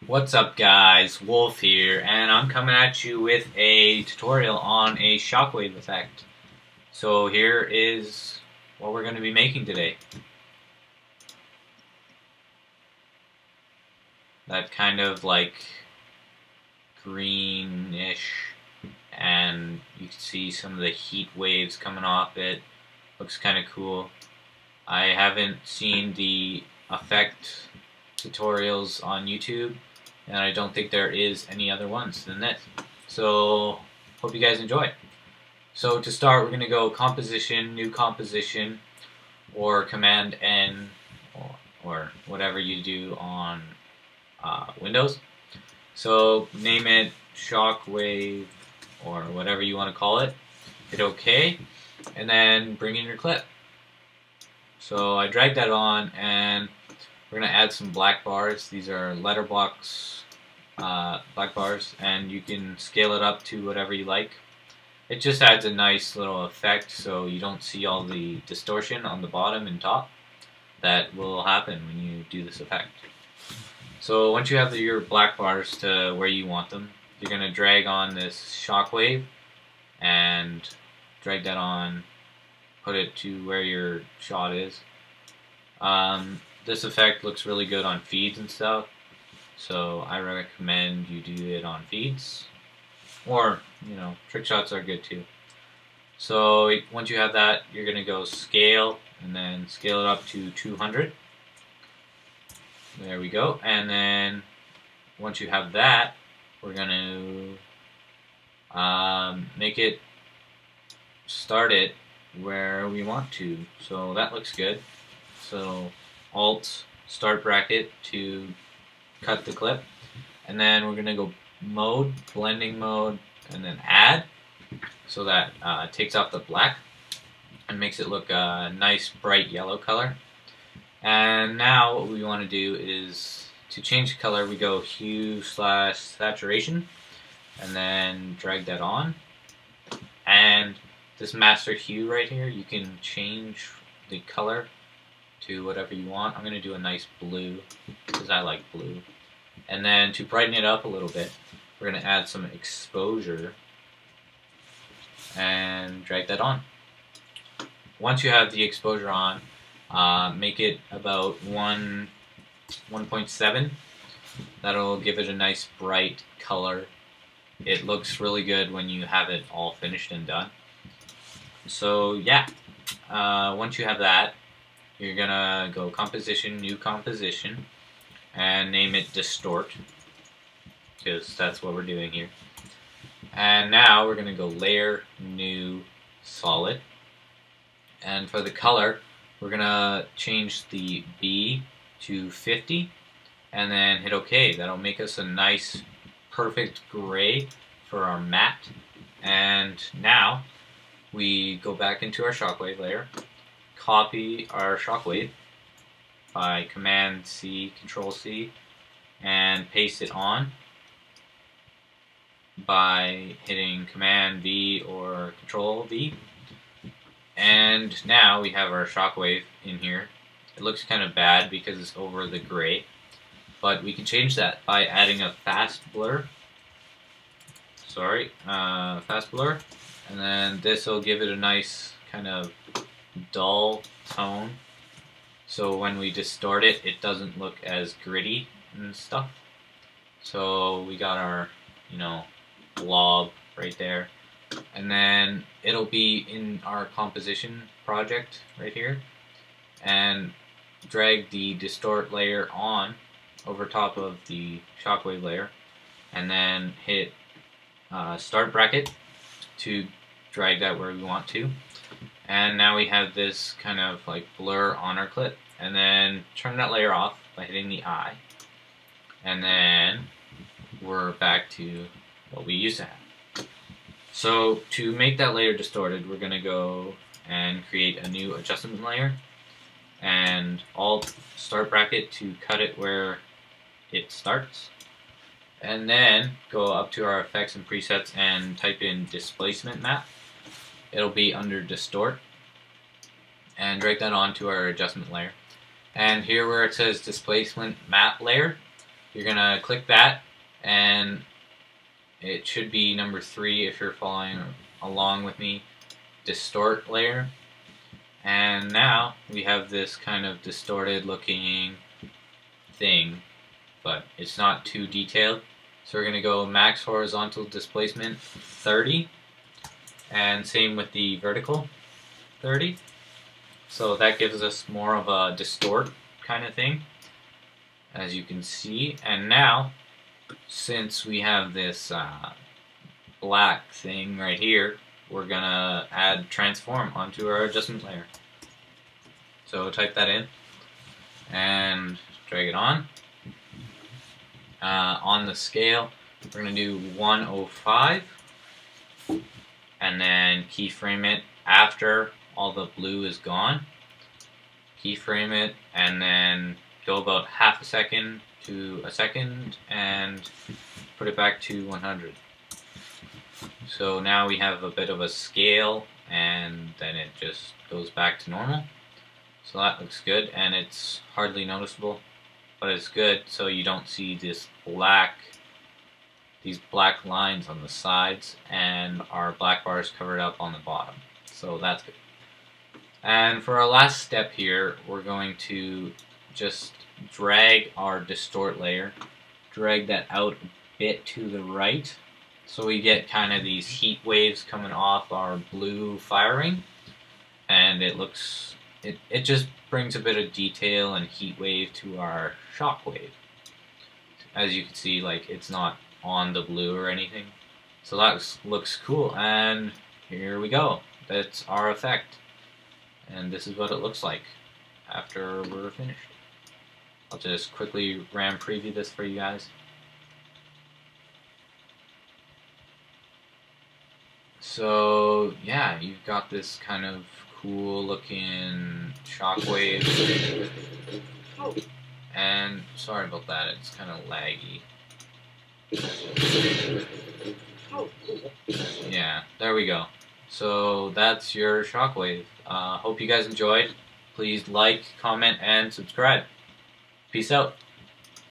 What's up guys, Wolf here, and I'm coming at you with a tutorial on a shockwave effect. So here is what we're going to be making today. That kind of like greenish, and you can see some of the heat waves coming off it. Looks kind of cool. I haven't seen the effect tutorials on YouTube, and I don't think there is any other ones than this. So hope you guys enjoy. So to start, we're going to go composition, new composition, or command N, or whatever you do on Windows. So name it Shockwave or whatever you want to call it. Hit OK, and then bring in your clip. So I dragged that on, and we're going to add some black bars. These are letterbox black bars, and you can scale it up to whatever you like. It just adds a nice little effect so you don't see all the distortion on the bottom and top that will happen when you do this effect. So once you have your black bars to where you want them, you're going to drag on this shockwave and drag that on, put it to where your shot is. This effect looks really good on feeds and stuff, so I recommend you do it on feeds, or trick shots are good too. So once you have that, you're going to go scale and then scale it up to 200. There we go. And then once you have that, we're going to make it start it where we want to. So that looks good. So Alt start bracket to cut the clip, and then we're going to go mode, blending mode, and then add, so that takes off the black and makes it look a nice bright yellow color. And now what we want to do is to change the color, we go hue/saturation and then drag that on, and this master hue right here, you can change the color to whatever you want. I'm going to do a nice blue because I like blue. And then to brighten it up a little bit, we're going to add some exposure and drag that on. Once you have the exposure on, make it about 1.7. That'll give it a nice bright color. It looks really good when you have it all finished and done. So yeah, once you have that, you're gonna go composition, new composition, and name it distort, because that's what we're doing here. And now we're gonna go layer, new, solid, and for the color, we're gonna change the B to 50, and then hit OK. That'll make us a nice, perfect gray for our matte. And now we go back into our shockwave layer, copy our shockwave by Command C, Control C, and paste it on by hitting Command V or Control V. And now we have our shockwave in here. It looks kind of bad because it's over the gray, but we can change that by adding a fast blur. Fast blur, and then this will give it a nice kind of dull tone, so when we distort it, it doesn't look as gritty and stuff. So we got our blob right there, and then it'll be in our composition project right here, and drag the distort layer on over top of the shockwave layer, and then hit start bracket to drag that where we want to. And now we have this kind of like blur on our clip, and then turn that layer off by hitting the I, and then we're back to what we used to have. So to make that layer distorted, we're going to go and create a new adjustment layer, and Alt start bracket to cut it where it starts, and then go up to our effects and presets and type in displacement map. It'll be under distort, and drag that onto our adjustment layer. And here where it says displacement map layer, you're gonna click that, and it should be number 3 if you're following along with me, distort layer. And now we have this kind of distorted looking thing, but it's not too detailed. So we're going to go max horizontal displacement 30, and same with the vertical 30. So that gives us more of a distort kind of thing, as you can see. And now, since we have this black thing right here, we're going to add transform onto our adjustment layer. So type that in and drag it on. On the scale, we're going to do 105, and then keyframe it after all the blue is gone. Keyframe it, and then go about half a second to a second, and put it back to 100. So now we have a bit of a scale, and then it just goes back to normal. So that looks good, and it's hardly noticeable, but it's good so you don't see these black lines on the sides, and our black bars covered up on the bottom. So that's good. And for our last step here, we're going to just drag our distort layer, drag that out a bit to the right, so we get kind of these heat waves coming off our blue firing, and it just brings a bit of detail and heat wave to our Shockwave. As you can see, like, it's not on the blue or anything. So that looks cool, and here we go. That's our effect. And this is what it looks like after we're finished. I'll just quickly RAM preview this for you guys. So yeah, you've got this kind of cool looking Shockwave. And sorry about that, it's kind of laggy. Yeah, there we go. So that's your Shockwave. Hope you guys enjoyed. Please like, comment, and subscribe. Peace out.